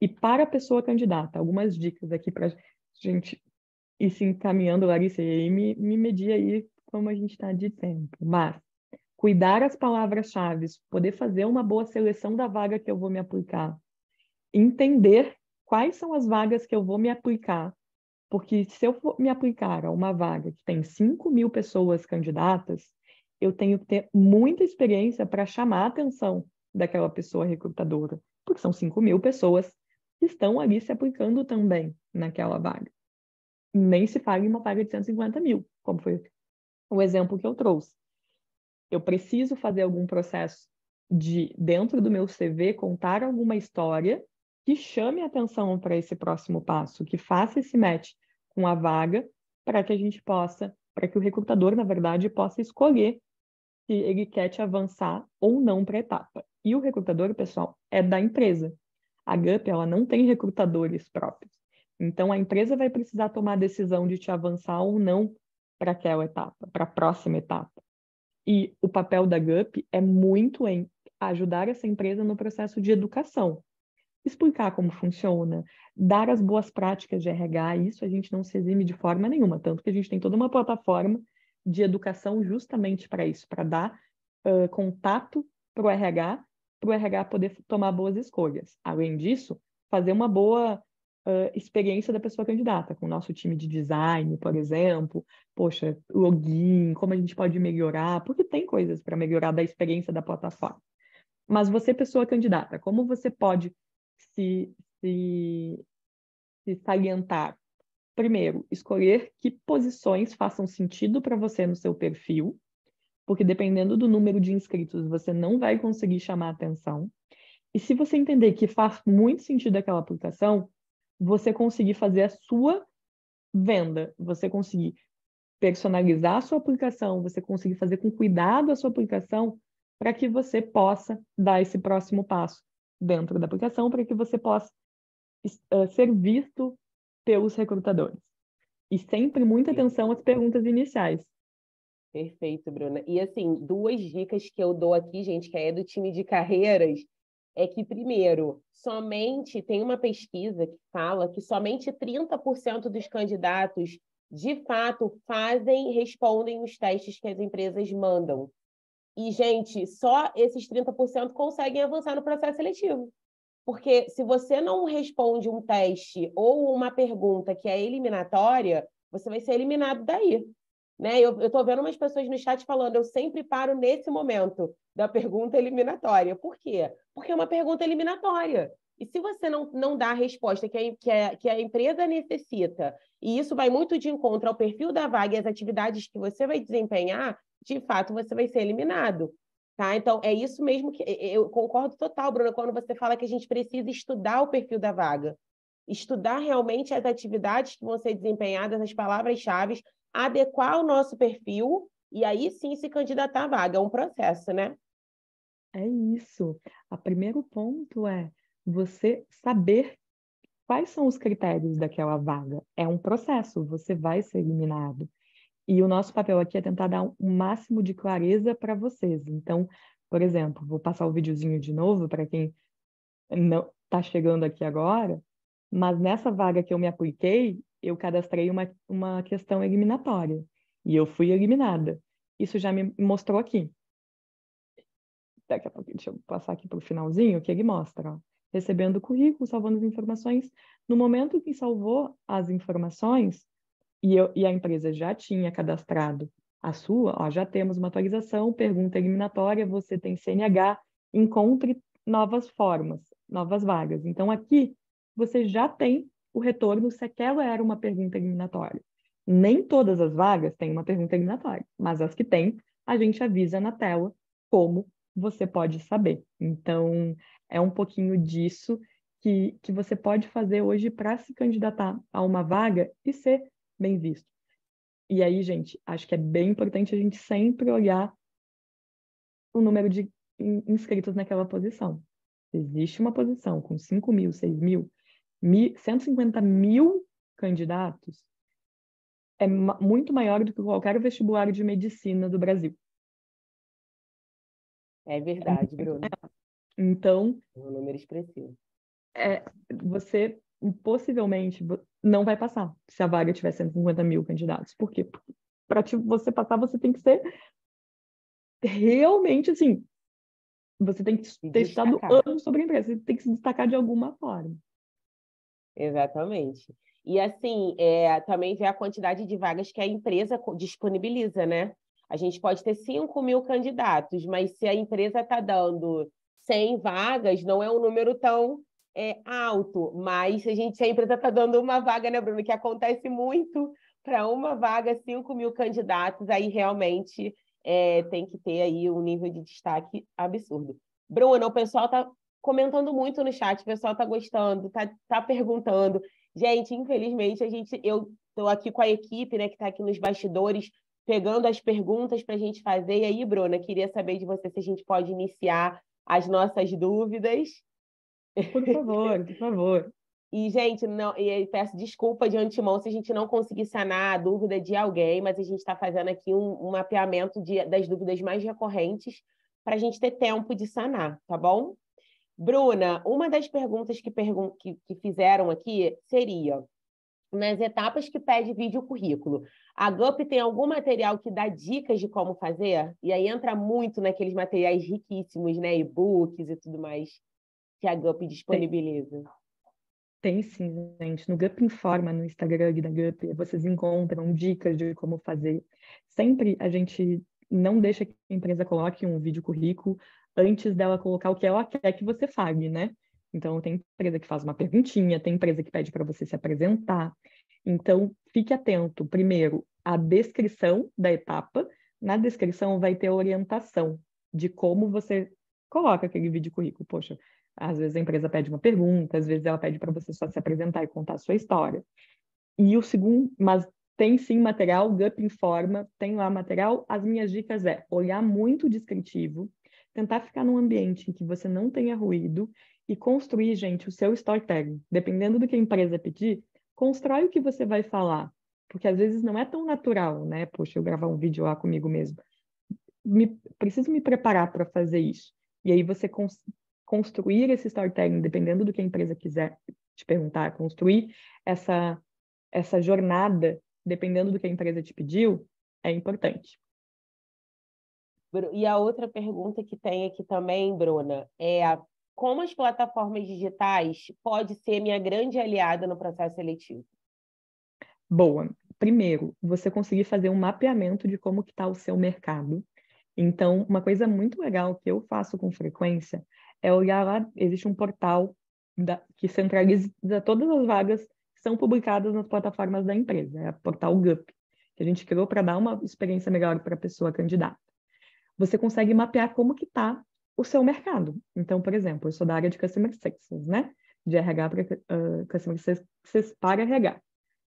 E para a pessoa candidata, algumas dicas aqui para a gente ir se encaminhando, Larissa, e aí me medir aí como a gente está de tempo. Mas cuidar as palavras-chave, poder fazer uma boa seleção da vaga que eu vou me aplicar, entender quais são as vagas que eu vou me aplicar, porque se eu for me aplicar a uma vaga que tem 5.000 pessoas candidatas, eu tenho que ter muita experiência para chamar a atenção daquela pessoa recrutadora, porque são 5.000 pessoas que estão ali se aplicando também naquela vaga. Nem se fala em uma vaga de 150 mil, como foi o exemplo que eu trouxe. Eu preciso fazer algum processo de, dentro do meu CV, contar alguma história que chame a atenção para esse próximo passo, que faça esse match com a vaga, para que a gente possa, para que o recrutador, na verdade, possa escolher se ele quer te avançar ou não para a etapa. E o recrutador, pessoal, é da empresa. A GUP, ela não tem recrutadores próprios. Então, a empresa vai precisar tomar a decisão de te avançar ou não para aquela etapa, para a próxima etapa. E o papel da GUP é muito em ajudar essa empresa no processo de educação. Explicar como funciona, dar as boas práticas de RH, isso a gente não se exime de forma nenhuma, tanto que a gente tem toda uma plataforma de educação justamente para isso, para dar contato para o RH poder tomar boas escolhas. Além disso, fazer uma boa experiência da pessoa candidata, com o nosso time de design, por exemplo, poxa, login, como a gente pode melhorar, porque tem coisas para melhorar da experiência da plataforma. Mas você, pessoa candidata, como você pode se se salientar. Primeiro, escolher que posições façam sentido para você no seu perfil, porque dependendo do número de inscritos, você não vai conseguir chamar a atenção. E se você entender que faz muito sentido aquela publicação, você conseguir fazer a sua venda, você conseguir personalizar a sua aplicação, você conseguir fazer com cuidado a sua aplicação para que você possa dar esse próximo passo dentro da aplicação, para que você possa ser visto pelos recrutadores. E sempre muita atenção às perguntas iniciais. Perfeito, Bruna. E assim, duas dicas que eu dou aqui, gente, que é do time de carreiras, é que, primeiro, tem uma pesquisa que fala que somente 30% dos candidatos, de fato, respondem os testes que as empresas mandam. E, gente, só esses 30% conseguem avançar no processo seletivo. Porque se você não responde um teste ou uma pergunta que é eliminatória, você vai ser eliminado daí. Né? Eu estou vendo umas pessoas no chat falando, eu sempre paro nesse momento da pergunta eliminatória. Por quê? Porque é uma pergunta eliminatória. E se você não dá a resposta que a empresa necessita, e isso vai muito de encontro ao perfil da vaga e às atividades que você vai desempenhar, de fato, você vai ser eliminado. Tá? Então, é isso mesmo que eu concordo total, Bruna, quando você fala que a gente precisa estudar o perfil da vaga. Estudar realmente as atividades que vão ser desempenhadas, as palavras-chave, adequar o nosso perfil e aí sim se candidatar à vaga. É um processo, né? É isso. O primeiro ponto é você saber quais são os critérios daquela vaga. É um processo, você vai ser eliminado. E o nosso papel aqui é tentar dar um máximo de clareza para vocês. Então, por exemplo, vou passar o videozinho de novo para quem não está chegando aqui agora, mas nessa vaga que eu me apliquei, eu cadastrei uma questão eliminatória e eu fui eliminada. Isso já me mostrou aqui. Daqui a pouco, deixa eu passar aqui para o finalzinho, que ele mostra, ó, recebendo o currículo, salvando as informações. No momento que salvou as informações, e a empresa já tinha cadastrado a sua, ó, já temos uma atualização, pergunta eliminatória, você tem CNH, encontre novas formas, novas vagas. Então, aqui, você já tem o retorno se aquela era uma pergunta eliminatória. Nem todas as vagas têm uma pergunta eliminatória, mas as que têm, a gente avisa na tela como você pode saber. Então, é um pouquinho disso que você pode fazer hoje para se candidatar a uma vaga e ser bem visto. E aí, gente, acho que é bem importante a gente sempre olhar o número de inscritos naquela posição. Existe uma posição com 5 mil, 6 mil, 150 mil candidatos, é muito maior do que qualquer vestibular de medicina do Brasil. É verdade, Bruno. Então, é um número expressivo. Você possivelmente não vai passar se a vaga tiver 150 mil candidatos. Por quê? Para você passar, você tem que ser realmente assim. Você tem que ter estudado anos sobre a empresa, você tem que se destacar de alguma forma. Exatamente. E assim, também vê a quantidade de vagas que a empresa disponibiliza, né? A gente pode ter 5 mil candidatos, mas se a empresa está dando 100 vagas, não é um número tão alto. Mas se a empresa está dando uma vaga, né, Bruno? Que acontece muito para uma vaga, 5 mil candidatos, aí realmente tem que ter aí um nível de destaque absurdo. Bruno, o pessoal está comentando muito no chat, o pessoal está gostando, tá perguntando. Gente, infelizmente, eu estou aqui com a equipe, né, que está aqui nos bastidores, pegando as perguntas para a gente fazer. E aí, Bruna, queria saber de você se a gente pode iniciar as nossas dúvidas. Por favor, por favor. E, gente, peço desculpa de antemão se a gente não conseguir sanar a dúvida de alguém, mas a gente está fazendo aqui um mapeamento das dúvidas mais recorrentes para a gente ter tempo de sanar, tá bom? Bruna, uma das perguntas que fizeram aqui seria: nas etapas que pede vídeo currículo, a GUP tem algum material que dá dicas de como fazer? E aí entra muito naqueles materiais riquíssimos, né? E-books e tudo mais que a GUP disponibiliza. Tem sim, gente. No GUP Informa, no Instagram da GUP, vocês encontram dicas de como fazer. Sempre a gente não deixa que a empresa coloque um vídeo currículo antes dela colocar o que ela quer que você fale, né? Então, tem empresa que faz uma perguntinha, tem empresa que pede para você se apresentar. Então, fique atento, primeiro, à descrição da etapa. Na descrição vai ter a orientação de como você coloca aquele vídeo currículo. Poxa, às vezes a empresa pede uma pergunta, às vezes ela pede para você só se apresentar e contar a sua história. E o segundo, mas tem sim material, o GUP informa, tem lá material. As minhas dicas é olhar muito descritivo, tentar ficar num ambiente em que você não tenha ruído e construir, gente, o seu storytelling. Dependendo do que a empresa pedir, constrói o que você vai falar, porque às vezes não é tão natural, né? Poxa, eu gravar um vídeo lá comigo mesmo. Preciso me preparar para fazer isso. E aí você construir esse storytelling, dependendo do que a empresa quiser te perguntar, construir essa jornada, dependendo do que a empresa te pediu, é importante. E a outra pergunta que tem aqui também, Bruna, é como as plataformas digitais pode ser minha grande aliada no processo seletivo? Boa. Primeiro, você conseguir fazer um mapeamento de como que está o seu mercado. Então, uma coisa muito legal que eu faço com frequência é olhar lá, existe um portal que centraliza todas as vagas que são publicadas nas plataformas da empresa, é o portal GUP, que a gente criou para dar uma experiência melhor para a pessoa candidata. Você consegue mapear como que está o seu mercado. Então, por exemplo, eu sou da área de Customer Success, né? De RH para Customer Success para RH.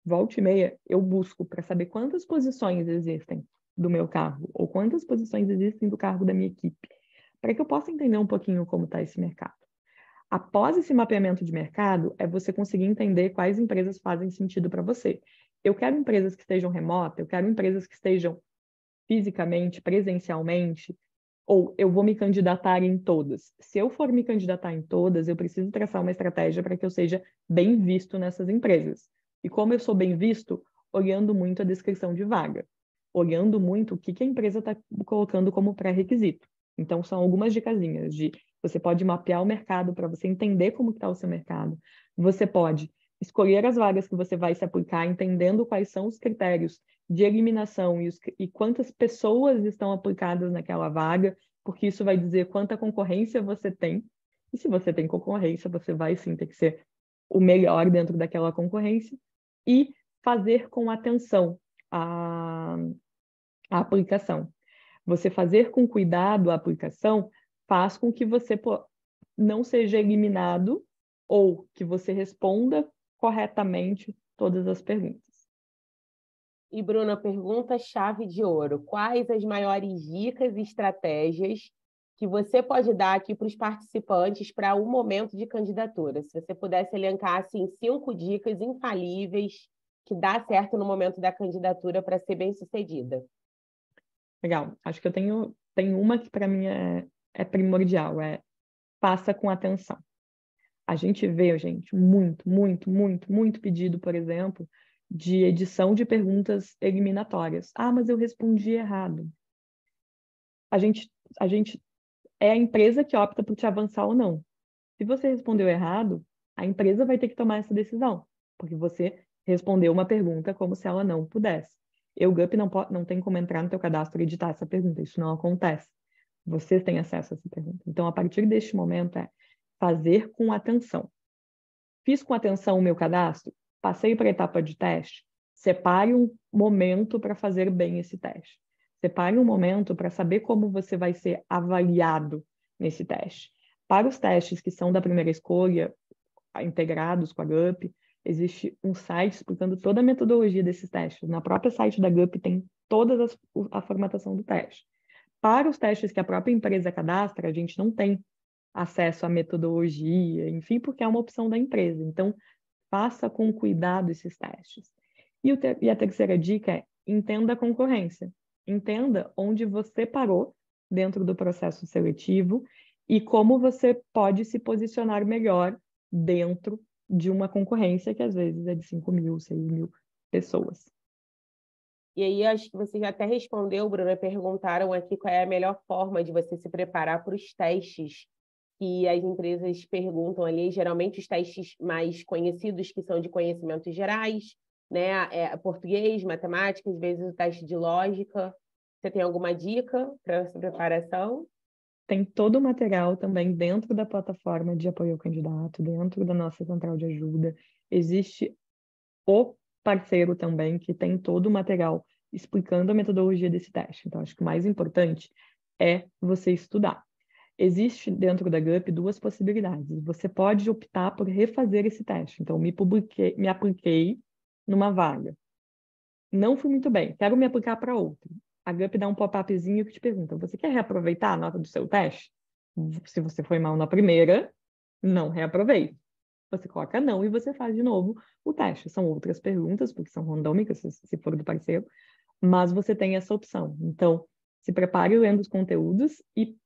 Volta e meia, eu busco para saber quantas posições existem do meu cargo ou quantas posições existem do cargo da minha equipe, para que eu possa entender um pouquinho como está esse mercado. Após esse mapeamento de mercado, é você conseguir entender quais empresas fazem sentido para você. Eu quero empresas que estejam remotas, eu quero empresas que estejam fisicamente, presencialmente, ou eu vou me candidatar em todas. Se eu for me candidatar em todas, eu preciso traçar uma estratégia para que eu seja bem visto nessas empresas. E como eu sou bem visto, olhando muito a descrição de vaga, olhando muito o que a empresa está colocando como pré-requisito. Então, são algumas dicasinhas de você pode mapear o mercado para você entender como está o seu mercado. Você pode escolher as vagas que você vai se aplicar, entendendo quais são os critérios de eliminação e quantas pessoas estão aplicadas naquela vaga, porque isso vai dizer quanta concorrência você tem. E se você tem concorrência, você vai sim ter que ser o melhor dentro daquela concorrência e fazer com atenção a aplicação. Você fazer com cuidado a aplicação faz com que você não seja eliminado ou que você responda corretamente todas as perguntas. E, Bruna, pergunta-chave de ouro. Quais as maiores dicas e estratégias que você pode dar aqui para os participantes para o momento de candidatura? Se você pudesse elencar, assim, 5 dicas infalíveis que dá certo no momento da candidatura para ser bem-sucedida. Legal. Acho que eu tenho uma que para mim é primordial, faça com atenção. A gente vê, gente, muito pedido, por exemplo, de edição de perguntas eliminatórias. Ah, mas eu respondi errado. A gente é a empresa que opta por te avançar ou não. Se você respondeu errado, a empresa vai ter que tomar essa decisão, porque você respondeu uma pergunta como se ela não pudesse. O GUP não tem como entrar no teu cadastro e editar essa pergunta, isso não acontece. Vocês têm acesso a essa pergunta. Então, a partir deste momento, é fazer com atenção. Fiz com atenção o meu cadastro? Passei para a etapa de teste? Separe um momento para fazer bem esse teste. Separe um momento para saber como você vai ser avaliado nesse teste. Para os testes que são da primeira escolha, integrados com a GUP, existe um site explicando toda a metodologia desses testes. Na própria site da GUP tem toda a formatação do teste. Para os testes que a própria empresa cadastra, a gente não tem acesso à metodologia, enfim, porque é uma opção da empresa. Então, faça com cuidado esses testes. E a terceira dica é entenda a concorrência. Entenda onde você parou dentro do processo seletivo e como você pode se posicionar melhor dentro de uma concorrência que às vezes é de 5.000, 6.000 pessoas. E aí, acho que você já até respondeu, Bruna, perguntaram aqui qual é a melhor forma de você se preparar para os testes que as empresas perguntam ali, geralmente os testes mais conhecidos, que são de conhecimentos gerais, né? Português, matemática, às vezes o teste de lógica. Você tem alguma dica para essa preparação? tem todo o material também dentro da plataforma de apoio ao candidato, dentro da nossa central de ajuda. Existe o parceiro também, que tem todo o material explicando a metodologia desse teste. Então, acho que o mais importante é você estudar. Existe dentro da GUP duas possibilidades. Você pode optar por refazer esse teste. Então, me apliquei numa vaga. Não fui muito bem, quero me aplicar para outra. A GUP dá um pop-upzinho que te pergunta: você quer reaproveitar a nota do seu teste? Se você foi mal na primeira, não reaproveite. Você coloca não e você faz de novo o teste. São outras perguntas, porque são randômicas, se for do parceiro, mas você tem essa opção. Então, se prepare lendo os conteúdos e,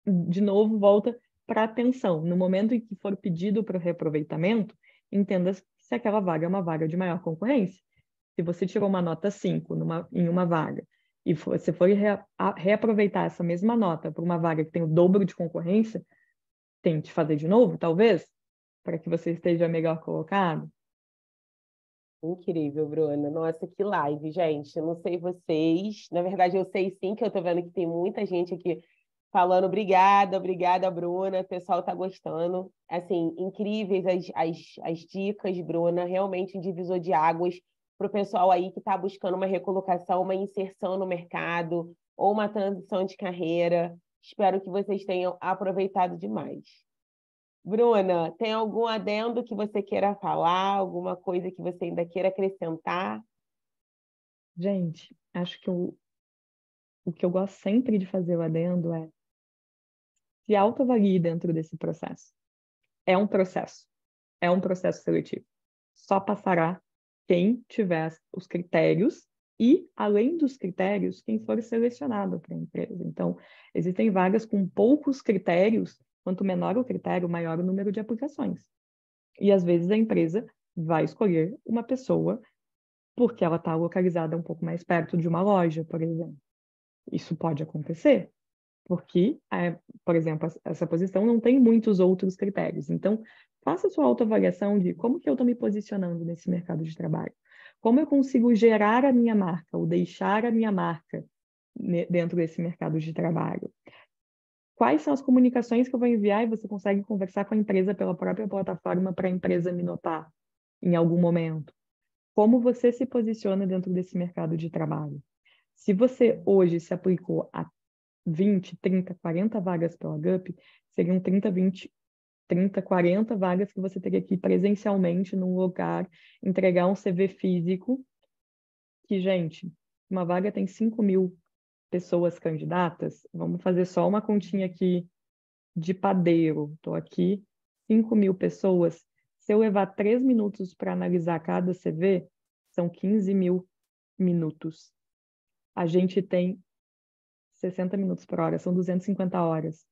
de novo, volta para a atenção. No momento em que for pedido para o reaproveitamento, entenda se aquela vaga é uma vaga de maior concorrência. Se você tirou uma nota 5 em uma vaga e você for reaproveitar essa mesma nota para uma vaga que tem o dobro de concorrência, tente fazer de novo, talvez, para que você esteja melhor colocado. Incrível, Bruna. Nossa, que live, gente. Eu não sei vocês. Na verdade, eu sei sim, que eu tô vendo que tem muita gente aqui falando obrigada, obrigada, Bruna. O pessoal tá gostando. Assim, incríveis as dicas, Bruna. Realmente um divisor de águas para o pessoal aí que está buscando uma recolocação, uma inserção no mercado ou uma transição de carreira. Espero que vocês tenham aproveitado demais. Bruna, tem algum adendo que você queira falar? Alguma coisa que você ainda queira acrescentar? Gente, acho que o que eu gosto sempre de fazer o adendo é se autoavalie dentro desse processo. É um processo. É um processo seletivo. Só passará quem tiver os critérios e, além dos critérios, quem for selecionado para a empresa. Então, existem vagas com poucos critérios. Quanto menor o critério, maior o número de aplicações. E, às vezes, a empresa vai escolher uma pessoa porque ela está localizada um pouco mais perto de uma loja, por exemplo. Isso pode acontecer, porque, por exemplo, essa posição não tem muitos outros critérios. Então, faça a sua autoavaliação de como que eu estou me posicionando nesse mercado de trabalho. Como eu consigo gerar a minha marca ou deixar a minha marca dentro desse mercado de trabalho. Quais são as comunicações que eu vou enviar e você consegue conversar com a empresa pela própria plataforma para a empresa me notar em algum momento. Como você se posiciona dentro desse mercado de trabalho. Se você hoje se aplicou a 20, 30, 40 vagas pela GUP, seriam 30, 20, 30, 40 vagas que você teria que ir presencialmente num lugar, entregar um CV físico, que, gente, uma vaga tem 5.000 pessoas candidatas, vamos fazer só uma continha aqui de padeiro. Estou aqui, 5.000 pessoas. Se eu levar 3 minutos para analisar cada CV, são 15.000 minutos. A gente tem 60 minutos por hora, são 250 horas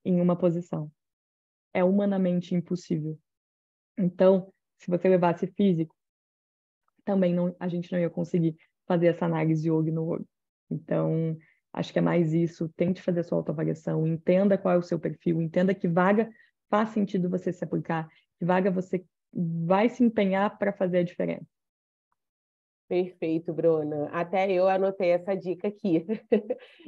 em uma posição. É humanamente impossível. Então, se você levasse físico, também não, a gente não ia conseguir fazer essa análise olho no olho. Então, acho que é mais isso. Tente fazer a sua autoavaliação, entenda qual é o seu perfil, entenda que vaga faz sentido você se aplicar, que vaga você vai se empenhar para fazer a diferença. Perfeito, Bruna. Até eu anotei essa dica aqui.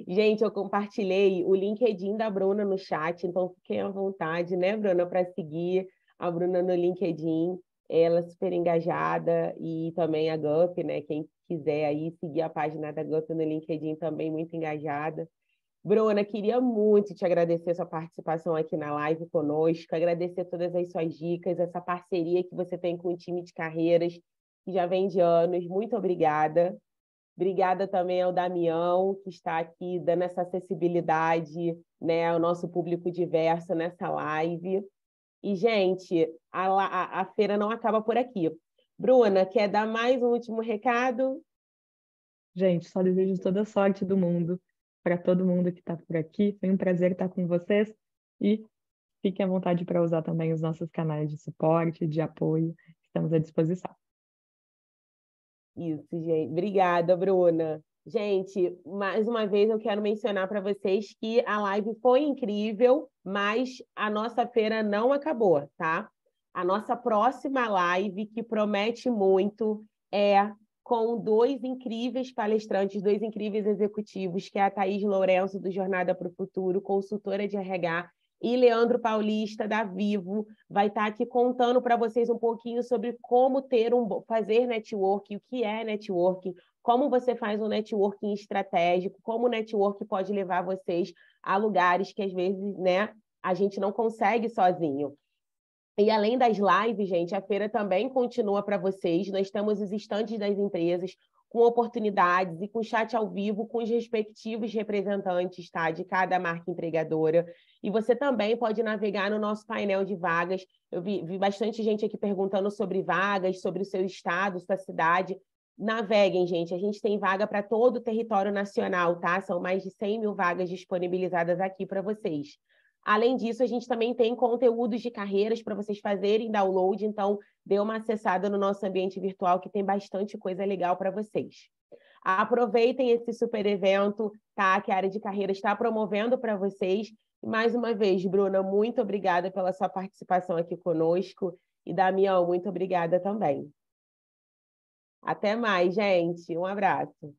Gente, eu compartilhei o LinkedIn da Bruna no chat, então fiquem à vontade, né, Bruna, para seguir a Bruna no LinkedIn. Ela é super engajada e também a GUP, né? Quem quiser aí seguir a página da GUP no LinkedIn também muito engajada. Bruna, queria muito te agradecer sua participação aqui na live conosco, agradecer todas as suas dicas, essa parceria que você tem com o time de carreiras, que já vem de anos. Muito obrigada. Obrigada também ao Damião, que está aqui dando essa acessibilidade, né, ao nosso público diverso nessa live. E, gente, a feira não acaba por aqui. Bruna, quer dar mais um último recado? Gente, só desejo toda a sorte do mundo para todo mundo que está por aqui. Foi um prazer estar com vocês e fiquem à vontade para usar também os nossos canais de suporte, de apoio. Estamos à disposição. Isso, gente. Obrigada, Bruna. Gente, mais uma vez eu quero mencionar para vocês que a live foi incrível, mas a nossa feira não acabou, tá? A nossa próxima live, que promete muito, é com dois incríveis palestrantes, dois incríveis executivos, que é a Thaís Lourenço, do Jornada para o Futuro, consultora de RH, e Leandro Paulista, da Vivo, vai estar aqui contando para vocês um pouquinho sobre como fazer networking, o que é networking, como você faz um networking estratégico, como o networking pode levar vocês a lugares que, às vezes, né, a gente não consegue sozinho. E além das lives, gente, a feira também continua para vocês. Nós temos os estandes das empresas com oportunidades e com chat ao vivo com os respectivos representantes, tá, de cada marca empregadora. E você também pode navegar no nosso painel de vagas. Eu vi bastante gente aqui perguntando sobre vagas, sobre o seu estado, sua cidade. Naveguem, gente. A gente tem vaga para todo o território nacional, tá? São mais de 100 mil vagas disponibilizadas aqui para vocês. Além disso, a gente também tem conteúdos de carreiras para vocês fazerem download, então dê uma acessada no nosso ambiente virtual que tem bastante coisa legal para vocês. Aproveitem esse super evento, tá? Que a área de carreiras está promovendo para vocês. E mais uma vez, Bruna, muito obrigada pela sua participação aqui conosco. E Damião, muito obrigada também. Até mais, gente. Um abraço.